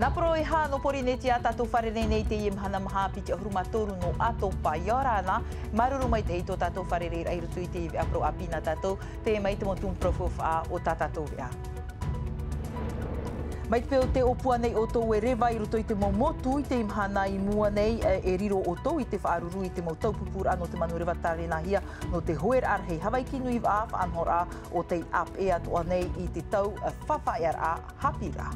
Napro e ha no pori neti a tatu wharere nei te mahana maha piti ahurumatoru no atopa iorana. Maruru mai te ito tatu wharere ai rutu i te apro apina tatu. Te mai te motum profof a o tatatou vea. Mai te peo te opua nei o tau e rewa i roto i te momotu i te imahana i mua nei e riro o tau i te whaaruru i te mau taupupura no te manu rewa tare nahia no te hoer ar hei Hawaii ki nui wa anhor a o te ap e atua nei i te tau whawhaiar a hapira.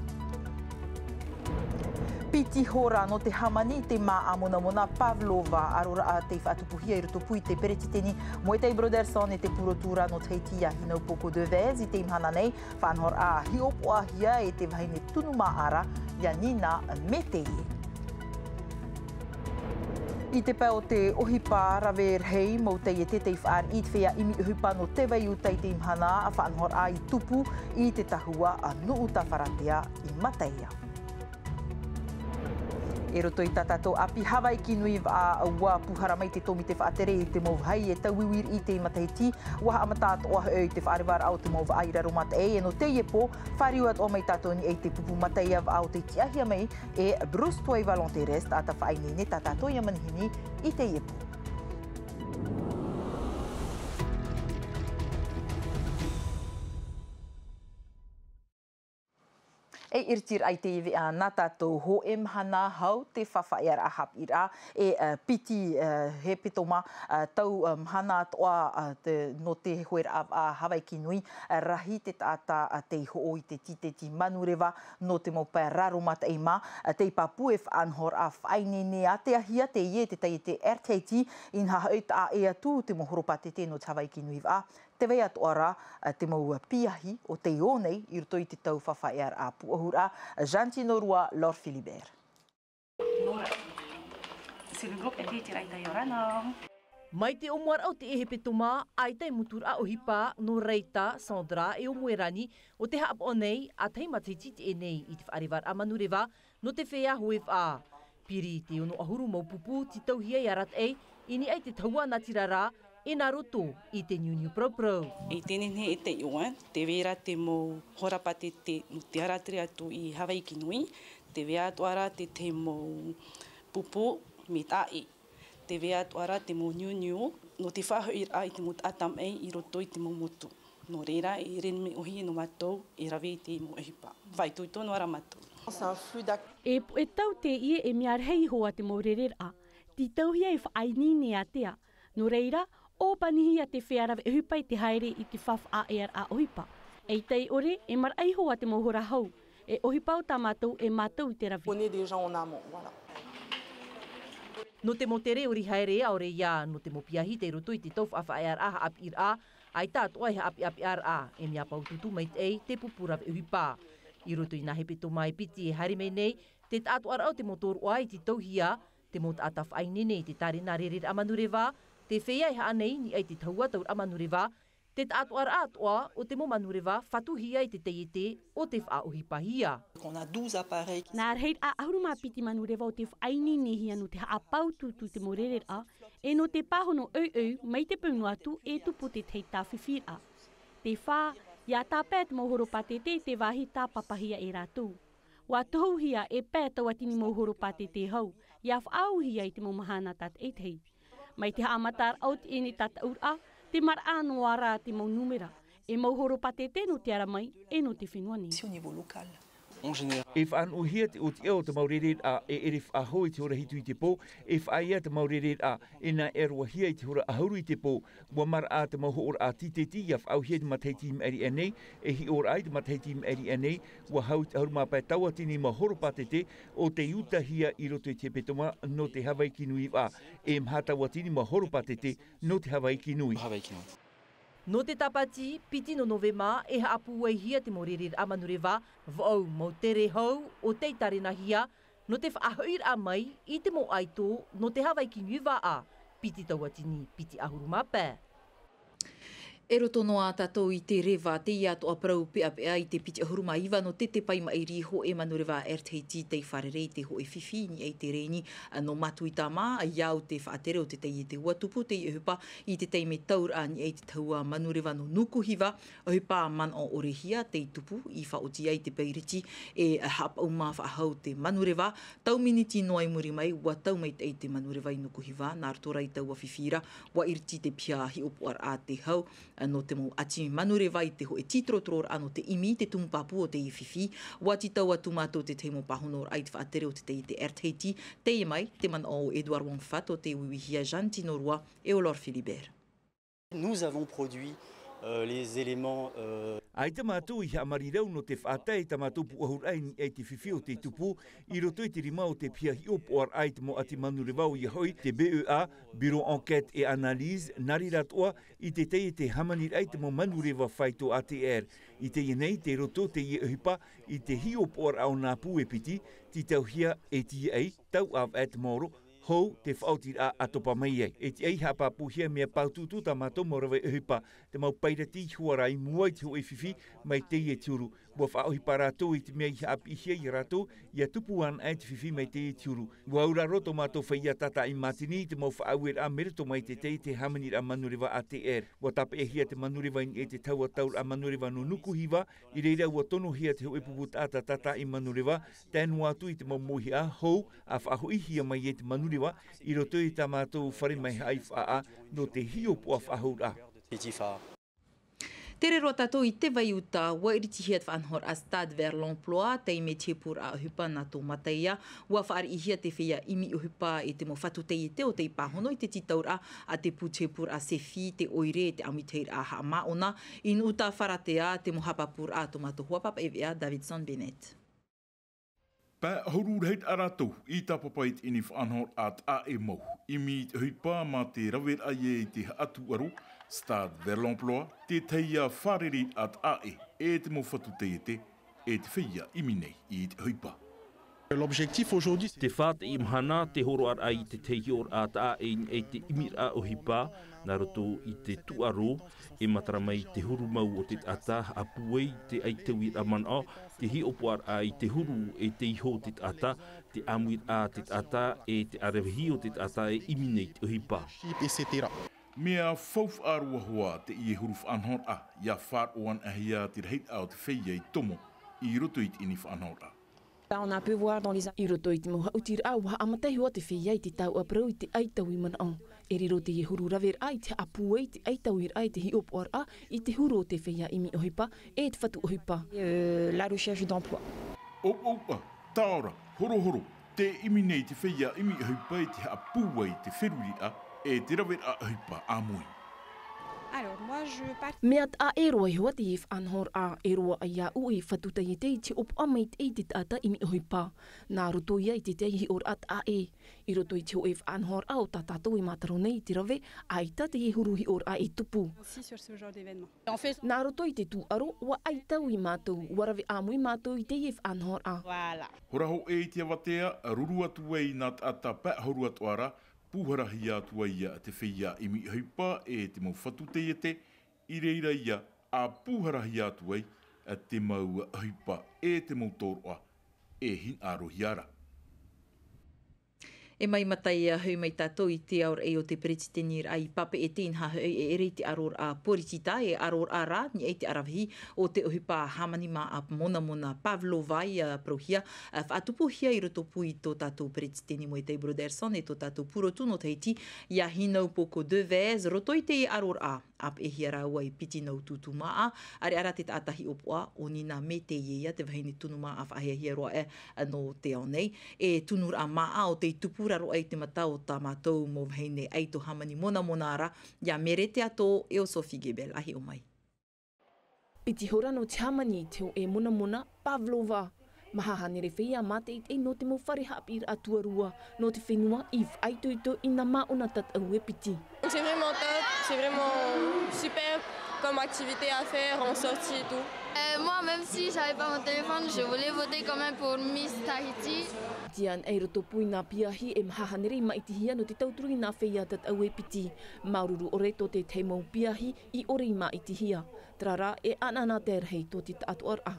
Piti hora no te hamani te maa mona mona Pavlova arora a te whaatupuhia i roto pui te peretiteni moe tei Broderson e te purotura no te heitia hinau poko de vez i te imhana nei whanhor a hiopoa hia e te wahine tunu maara Janina Metei. I te pao te ohipa rawer hei mo te e te te whaar i te whea imi ohipa no te wei utai te imhana a whanhor a i tupu i te tahua a nuu ta wharatea i Mateia. E roto i tatatou api Hawaii ki nui a ua puhara mai te tomi te whaatere i te mauhai e tauiwir i te matahiti. Waha amatat o i te whaarewar au te mauwa aira romat e no te iepo whariuat o mai tatou ni e te pupu mataiav au te tiahia mai e Bruce Tuai Volonterest a ta whaini ne tatatou ia manihini i te iepo. E irtir ai te iwi a nā tātou ho e mahana hau te whawhaiar a hapira e piti he pitoma tau mahana atoa no te hoer a Hawaii ki nui rahi te tata te ho o i te titeti manurewa no te maupai raromata e ma te papu e whaanhor a whainene a te ahia te ie te tai te RTT in hahait a e atu te mohoropate te no te Hawaii ki nui wa. Te wei atoara te mau piahi o te ionei i roto i te tau whawhaiar a puahura Jantino Rua Lor Philibert. Mai te omuar au te ehepetoma ai tai mutur a ohipa no reita Sandra e o muerani o te hap o nei a teimatiti te e nei i te whaarewar a manurewa no te whea hoev a. Piri te ono ahuru mau pupu ti tauhia i arat ei ini ai te taua natirara e nā roto i te New Pro. I tēnene e te ioa, te wera te mō horapate te aratiri atu i Hawaii ki nui, te wea atuara te mō pupu me tai, te wea atuara te mō niu, no te whahoir a i te mō atam ei i roto i te mō motu. No reira, e renme ohi no matou, e rawe i te mō ehipa. Vai tui tono ara matou. E tau te ie e mea rei hoa te mō rerera, ti tauhia e whainine a tea. No reira, o panihi a te whearawe ehupa i te haere i te whaf a e a ohipa. E tei ore, e mar aiho a te mohora hau. E ohipa o tā mātou e mātou i te rawe. No te motere ori haere a ore ia, no te mopiahi te roto i te tau whawha e a apir a, ai tātua he api a, e mea paututu mai te pupurawe ehupa. I roto i nā hepeto mai piti e harimei nei, te tātua au te motor oa i te tauhia, te mot ataf ainene i te tare nā rerer amanurewa, te whea i haa nei ni ai te taua taur amanurewa, te atoar atoa o te mo manurewa whatuhia i te teiete o te whaohipahia. Nā reit a ahuruma piti manurewa o te whainenehia no te haapaututu te morerera, e no te pahono mai te paunu atu e tupu te teita whiwhira. Te whā, ia tā pēt mauhoropate te wahi tā papahia e rātou. Wa tohuhia e pētau atini mauhoropate te hau, ia whaauhia i te mo mahana tat e tei. Mai te haamatar au te ene tata ura, te mar anuara te mau numera, e mauhoropate te no te aramai, e no te whenuani. E whaanohia te o te eo te maureret a e ere whahoi te hora hitu i te pō, e whaia te maureret a e nā eroahia i te hora ahuru i te pō, ua mara a te mauho ora a titeti ia whaauhia te mataitim eri anei, e hi ora ai te mataitim eri anei, ua hau te hauruma pai tauatini mahoropate te o te utahia i roto i te petoma no te Hawaii ki nui a, e mha tauatini mahoropate te no te Hawaii ki nui. No te tapati, piti no novema e haapu ai hia te morerer amanurewa, vau mau tere hau o te tarenahia, no te whaahoir a mai i te mo aito no te Hawaii ki nui a, piti tauatini, piti ahuru mapē. E roto noa tātou I te rewa, te ia toa prau pea pea I te piti ahuruma iwa no te pai mai riho e manu rewa RTT te wharerei te ho e whiwhi ni ei te reini no matu I tā mā, iau te whaatere o te tei te uatupu te I uhupa I te tei me taura ni ei te taua manu rewa no nukuhiwa, uhupa man o orehia te tupu I whaoti ei te peiriti e hapa uma whaahau te manu rewa, tau miniti noai muri mai, ua tau mai te ei te manu rewa I nukuhiwa, nā roto rai taua whiwhira, ua iriti te pia hi opuar a te hau, no te mo ati manurewa I te ho e titrotror ano te imi, te tumpapu o te iwhiwhi, wati tau atu mātou te teimo pahonor ai te whaatere o te te RTT, te e mai, te man o Edouard Wong Fat o te uiwihia Jean Tinorua e o Lord Philibert. Nous avons produit les éléments... Ai te mātou I hamarirau no te whaatai ta mātou puahurai ni ei te whiwhi o te tupu, I roto I te rima o te pia hi opoar ai te mo ati manurewau I hoi, te BEA, Bureau Enquête et Analyse, nari ratoa, I te tei te hamanirai te mo manurewa whaito ATR. I te ienei te roto te I uhipa, I te hi opoar au nā pū e piti, ti tau hia e ti ei, tau av at moro, hou te whautir a atopa mai ei. E ti ei hapa puhia mea paututu ta mātou morawe uhipa, te mau pairati huarai muai te ho e whiwhi mai te e tiuru. Bua whaohipa rātou I te mea I hapi ihia I rātou, ia tupuan ai te whiwhi mai te e tiuru. Bua ura roto mātou whaia tata I matini, te mau whaauer a merito mai te te hamanir a manurewa ATR. Bua tape e hia te manurewa I te taua taur a manurewa no nukuhiwa, I reira ua tono hia te ho e pupu tata I manurewa, tēnu atu I te mau mohi a hou, a whaaho ihia mai e te manurewa, I roto I tā mātou whare mai hai whaa no te hiopua whahaura. Tere roa tātou I te vai uta, ua iriti hia te whanhor a Stade vers l'Emploi, tei me te pur a uhupa nā tō mataia, ua whaari I hia te whia imi uhupa I te mo whatu te I te o te I pahono I te titaura a te pu te pur a sefi, te oire, te amiteir a haama ona, in uta wharatea te mo hapa pur a tō mātou huapapa EVA Davidson Bennett. Pa horurheit aratou I tapapait ini whanhor at a e mau. Imi te huipa ma te rawer a ye te atu aro, Stade vers l'Emploi, te teia whareri at a e te mo whatu te e te whia imi nei I te huipa. L'objectif aujourd'hui, te whāt I mahana te horo ar ai te tehior at a e te imir a o hipa, nā roto I te tuaro, e matara mai te huru mau o te ata, a puei te aitawir a mana, te hi opoar ai te huru e te iho te ata, te amuir a te ata, e te arewahi o te ata e imi nei te hipa. etc. Mea fauf arua hoa te I huruf anhor a, ia whar oan a hia te reit au te whia I tomo, I roto I te ini whanhor a. On a pu voir dans les... I roto I te moha utir au, ha amatai hoa te whia I te tau aprau I te aitau I mana au. E riro te huru rawer ai te apu ei te aitau ir ai te hi opoar a, I te huru o te whia imi ohipa, e te whatu ohipa. La recherche d'emploi. Opa, taora, horo horo, te imi nei te whia imi ohipa I te apu ei te whiruri a, e te rawer a ohipa a mui. Alors, moi, je part... Mea a e roa hoa te hef anhor a e roa a ia ui whatuta I te op amait e te tata imi ohipa. Nā roto ia I te te hi or at a e. I roto I te ho ef anhor a o tatato I mataro nei te rawe, aita te he huru hi or a e tupu. Aussi sur ce genre d'événement. Nā roto I te tu aro, wa aita ui mātou, warawe amui mātou I te hef anhor a. Voilà. Horaho e te awatea, ruru atu ei nā tata pa horu atu ara, puharahi atu ia te whia imi hipa e te mau whatu te I reira ia a puharahi atu ei te mau hipa e te mau toroa e hin arohi ara. E mai matai a hui mai tātou I te aur e o te peretenir ai pape e tēnha e ere te aror a poritita e aror a rā ni e te arawhi o te uhipa hamanima a mona mona Pavlovai a prohia whaatupu hia I roto pui tō tātou pereteni mo e te Broderson e tō tātou purotu no teiti ia hinau poko de vez roto I te aror a ap e hia rāua I piti nau tutu maa are ara te tātahi opoa o nina me te iea te wahine tunu maa a whahea hia roa no te ao nei e tunur a maa o te tupu raro ai te mata o tā mātou mō whaine aito hamani mona mona ara ia merete ato e o Sophie Gebel ahi o mai. Piti hora no te hamani te o e mona mona Pavlova. Maha nere whia mate I no te mo whare hapir atuarua no te whenua if aito I nā maona tatau e piti. C'est vraiment top, c'est vraiment super. comme activité à faire en sortie et tout. Moi, même si j'avais pas mon téléphone, je voulais voter quand même pour Miss Tahiti. Tian e roto pui nā piahi e mahanere mai tihia no te tauturui nā whea tat au e piti. Maururu ore to te teimau piahi I ore I mai tihia. Trara e anana terhei to te atuara.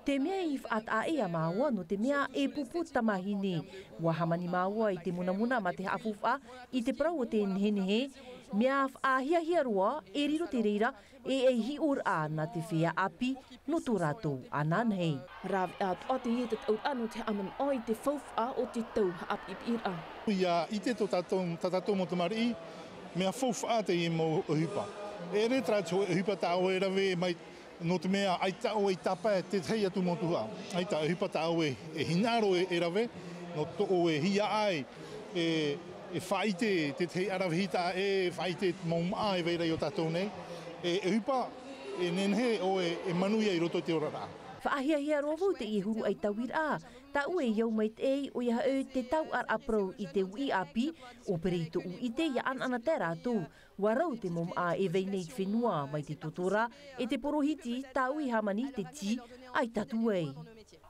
Te mea I whaat a ea māua no te mea e pupu tamahine. Wahamani māua I te munamuna ma te haafuwha I te parau o te nehenehe. Mea whaahia roa e riro te reira e hi or a na te whea api no tō rātou ananhei. Rawe atoa te ie tat au ano te aman oi te whauwha o te tau api ira. Ia I te to tātou mo te mari mea whauwha te I mo uhipa. E re trātou uhipa tā o e rawe mai no te mea ai tau e tapa te tei atu mo tuha. Ai tā uhipa tā o e hinaro e rawe no to o e hia ai e whaite te tei arawhita e whaite mauma e veira I o tātou nei. E uhipa e nenhe o e manuia I roto te orara. Whaahia rovo te I huru ai tauira. Ta ue iau mai te o ia e te tau ar aprau I te ui api o perito u I te ia anana te rātou. Warau te mom a e veinei whenua mai te totora e te porohiti ta ui hamani te ti ai tatuei.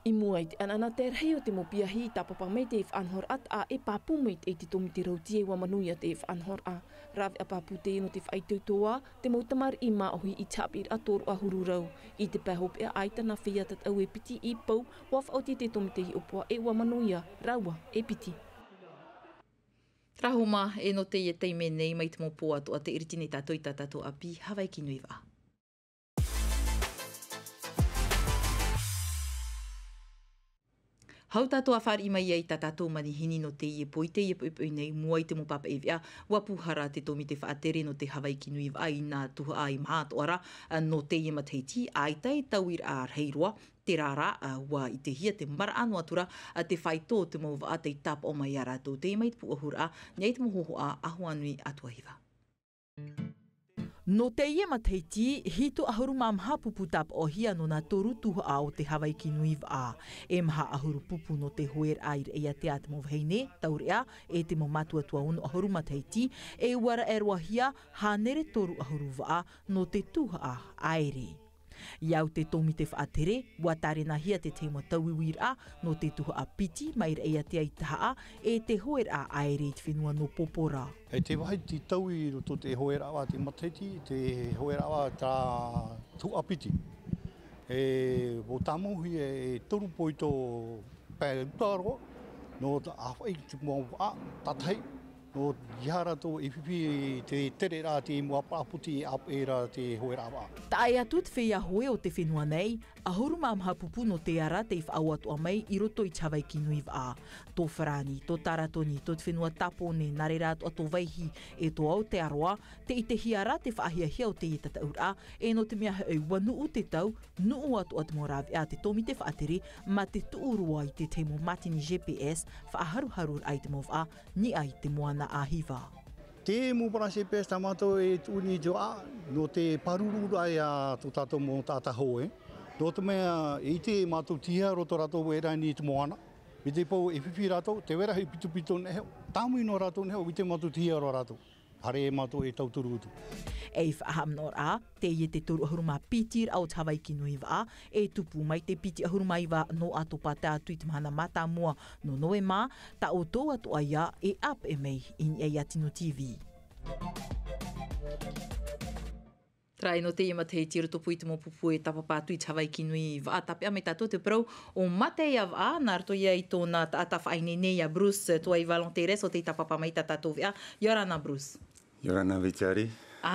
I mua I te anana te rei o te mopiahi tapapa mai te whanhor at a e papu mai te tomi te rautie wa manuia te whanhor a. Rawe a papu te no te whaitautoa te mautamar I maohi I tapir a toro a hururau. I te pehop e aita na whia tat au e piti I pau waf au te tomi te hi opoa e wa manuia raua e piti. Trahoma e no te ie teime nei mai te mopo atoa te iritini tātou I tātou api hawai ki nui wā. Hau tātou a whāri mai ai tā tātou manihini no te ie poi, te ie poi nei mua I te mopapa e vea, wapuhara te tomi te whaatere no te Hawaii ki nui wā I nā tuha ai maha toara no te ie mataiti, aitai tauir a reiroa, te rara wa I te hia te mara anu atura te whaito te mauwa a te tapa o mai a rātou, te mai te puahura, nei te mohoho a ahuanui atuahiva. No te ie mataiti, hito ahuru mamha pupu tapa o hia no nā toru tuha a o te Hawaii ki nui wā. E maha ahuru pupu no te hoer air e a te ate mawheine, taurea, e te mo matuatua uno ahuru mataiti, e wara e roa hia hanere toru ahuru wā no te tuha a aere. Iau te tomi te whaatere, watare na hia te teima tauiwir a no te tuha a piti mai rea te aitaha e te hoer a aere I te whenua no popora. E te wahi ti taui roto te hoera awa te mataiti, te hoera awa tā tu apiti. E o tamohi e toru poito pēr utaro, no ta awhai te mua a tatai, no ihara to e pipi te tere rā te mua paputi ap e rā te hoera awa. Ta ai atu te whea hoe o te whenua nei, ahuru mamha pupu no te ara te whaau atua mai I roto I Hawaii ki nui wā. Tō wharani, tō taratoni, tō te whenua tapone, nare rā ato waihi, e tō au te aroa, te I te hiara te whaahia o te I tata ura, e no te mea hau wanu u te tau, nuu atu atu morawe a te tomi te whaateri, ma te tuurua I te teimo matini GPS, whaaharuharur ai te mova, ni ai te moana a hiva. Te mōpara CPS tamato e tūni jo a, no te paruru ai a tō tātou mō tāta hoe. No te mea I te mātou tia roto rātou e rai ni te moana. I te pau e whiwhi rātou, te wera hei pitu neheo. Tāmui no rātou neheo, I te mātou tia ro rātou. Hare e mātou e tauturu utu. E whahamnor a, te ie te toru ahuruma pitir au te Hawaii ki nui wā, e tupu mai te piti ahuruma iwa no atopa te atu I te mahana mata mua no noe mā, ta o tō atu aia e ap e mei in e Atino TV. Trai no te ie matei tira topu I te mopupu e tapapātu I te Hawaii ki nui wā, tapea me tātou te parau o matei a wā, nā rato ia I tōna ata whaine nei a Bruce, tua I volontaires o te tapapa mai tātou vea. Yorana Bruce. Yorana Vichari.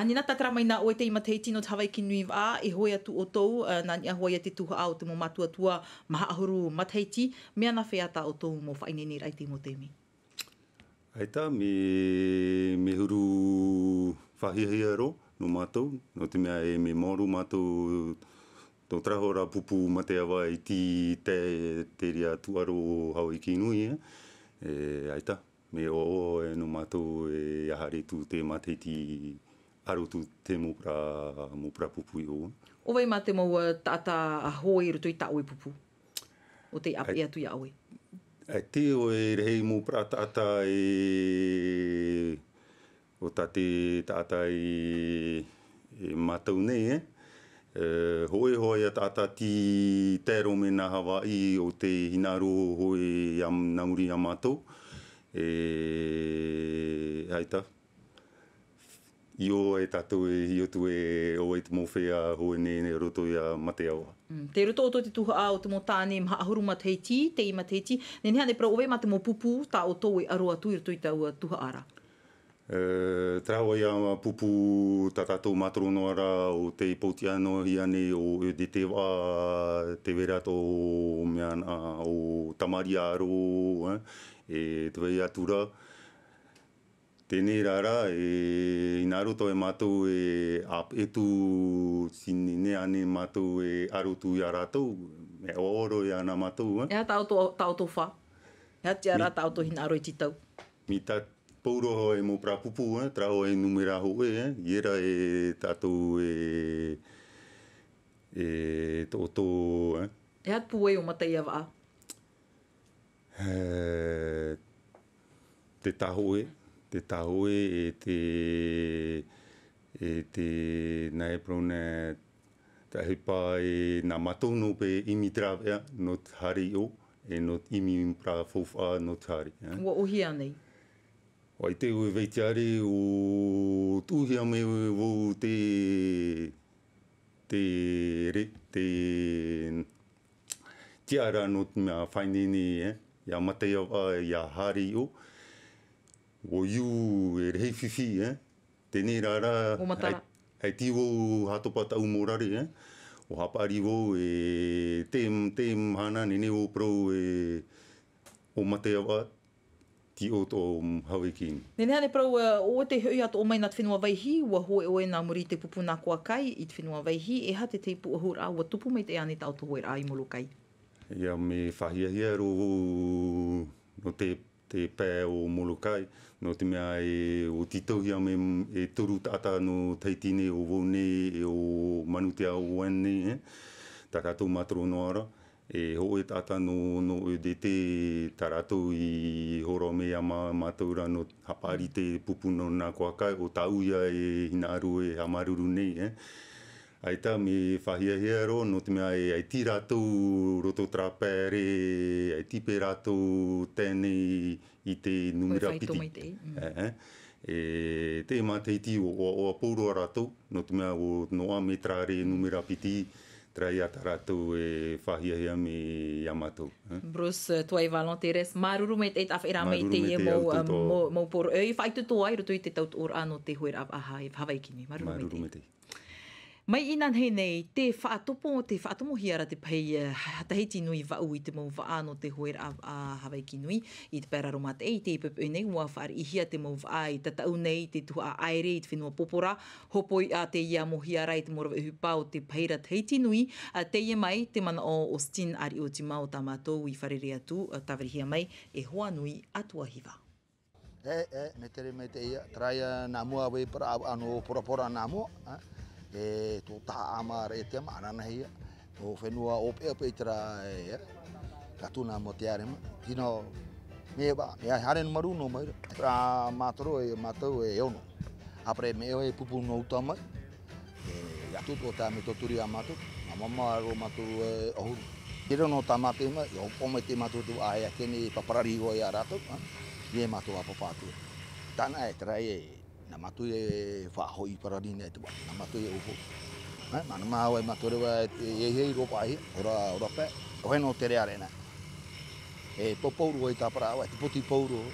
Ni nā tatara mai nā oe te imatei tino te Hawaii ki nui wā, e hoi atu o tou, nā ni ahoa ia te tuha au te mo matuatua maha ahuru mataiti, mea nā wheata o tou mo whainene rai te mo teimi? Aita, me huru whahihia ro no mātou, no te mea e me moru mātou tō trahora pupu mate awa I te ria tuaro Hawaii ki nui, aita, me o e no mātou e ahare tu te mataiti arotu te mopra pupu I o. O wei mā te maua tata hoi roto I taue pupu? O te api atu I aue? E te o e rehei mopra tata o tate tata I mātou nei, Hoi a tata ti tero me na Hawaii o te hinaro hoi am nauri a mātou. Haita. Io e tātou e hiotu e o e te mowhea hoi ne roto i a Mateawa. Te roto o te tuha o te mo tāne mahahuru ma teiti, te i ma teiti. Ne nea ne pra owe ma te mo pupu tā o tō e aroa tui roto i tau tuha ara. Trawa ia pupu tātou matorono ara o te poutiano hi ane o e te wā te werato o meana o tamari aro, e te wei atura. Tēnei rara, i nā roto e mātou e ap etu sini ne ane mātou e arotu i a rātou, e oro i ana mātou. Ea tau tō wha. Ea te ara tau tō hina aro i titau. Mi tā pauroho e mō prapupu, trao e numera hoe, iera e tātou e tō. Ea pu e o matai a waa? Te tahoe. Te tahoe e te nai prone ta hipa e nā matono pe imi trawea no te hari o e no imi pra fofa no te hari. Ua uhi anei? Wai te ue veitiare o tuhia me o te tiara no te mea whainene ia matea ia hari o. O iu e rei whiwhi, tēnei rara, hei tiwo atopa tau morare, o hapari wo e te mahana nene o pro e o Mateawa ti o tō hawekini. Nene hane prau o te hui ato o mai nā te whenua waihi, ua hoe oe nā muri te pupu nā kua kai i te whenua waihi, e ha te te pu ahur a, ua tupu mai te ane tau tohoi rā i molo kai. Ia me whahiahia ro no te pē o Molokai, no te mea o titauhia me e toru tata no teitine o Wone e o Manutea o Wane, taratou matoro ara, e ho e tata no EDT taratou i horo mea mātaura no hapari te pupu no nā kuakai, o tauia e hinaru e hamaruru nei, Aita me whahiahia ro, no te mea ai ti rātou roto trapere, ai tipe rātou tēnei i te numera piti. Te mā teiti o apouro a rātou, no te mea o noa me trare numera piti, trai ata rātou e whahiahia me Yamato. Bruce, tuai volunteers, maruru me te awhera mei te e mō poro. I whaitutu ai roto i te tautu ora no te huera aha e Hawaikini. Maruru me te. Mai inan he nei, te whaatomo hiara te pei hatahiti nui wau i te mau waa no te hoera a Hawaiki nui i te pēraro mate e te ipepe nei ua whaari i hia te mau waa i tatau nei te tuha a aere i te whenua popora hopoi a te ia mo hiara i te morawa uhupa o te peira tahiti nui te ia mai te mana o Austin ari o te mao tā mātou i wharere atu tawarihia mai e hoa nui atua hiwa. Me tere me te ia, traia nā mua wei para ano porapora nā mua, e tō taha amara e te maarana hia, o whenua o peo peitara e katuna mo te arema. Tino, me hare numaru no mai, pra mātoro e mātou e ono. Apre me e pupu no uta mai, e atu tō tā me tōturi a mātou, a mama ro mātou e ohuru. Kira no tā mātou mai, o pome te mātou tu aia kene paparari o ia rātou, ie mātou a papātua. Tāna e trai e na matu e whahoi pararina e te wā, na matu e uho. Mana maho e matu rewa e hei ropa ahi, ora pē, o heno tere arena. E popouru e tāpara awa, te poti pouru.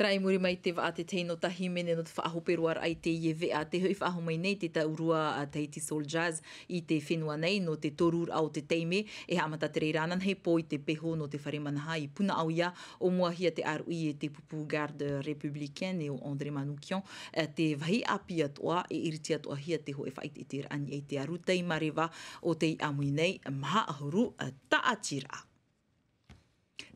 Trai muri mai te waa te teino tahi mene no te whaahoperoar ai te ie vea. Te hui whaaho mai nei te taurua Tahiti Soul Jazz i te whenua nei no te torur au te teime e hamata te reiranan hei po i te peho no te wharemanaha i puna au ia o mua hia te arui e te pupu garde républicaine e o André Manoukian te wahi api atoa e iriti atoa hia te ho e whaiti i te rani e te arutei marewa o te amui nei maha ahuru taatira.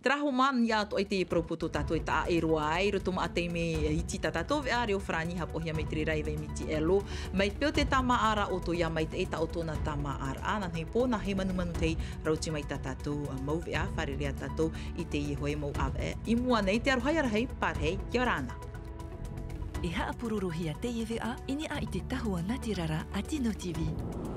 Traho man ia to ai te propoto tato e ta e roa ai roto ma te me iti tato ve are o frani hapo hia mai tre rai ve miti elo mai peo te tama ara o to ia mai te ta o na tama ara ana nei po na he manu tei rauti mai tato mau ve a fare rea tato i te i hoi mau ave i mua nei te arohai arahei par hei yorana. e haapururu hia te iwi a ini a i te tahua Ngāti Rara a Tino TV.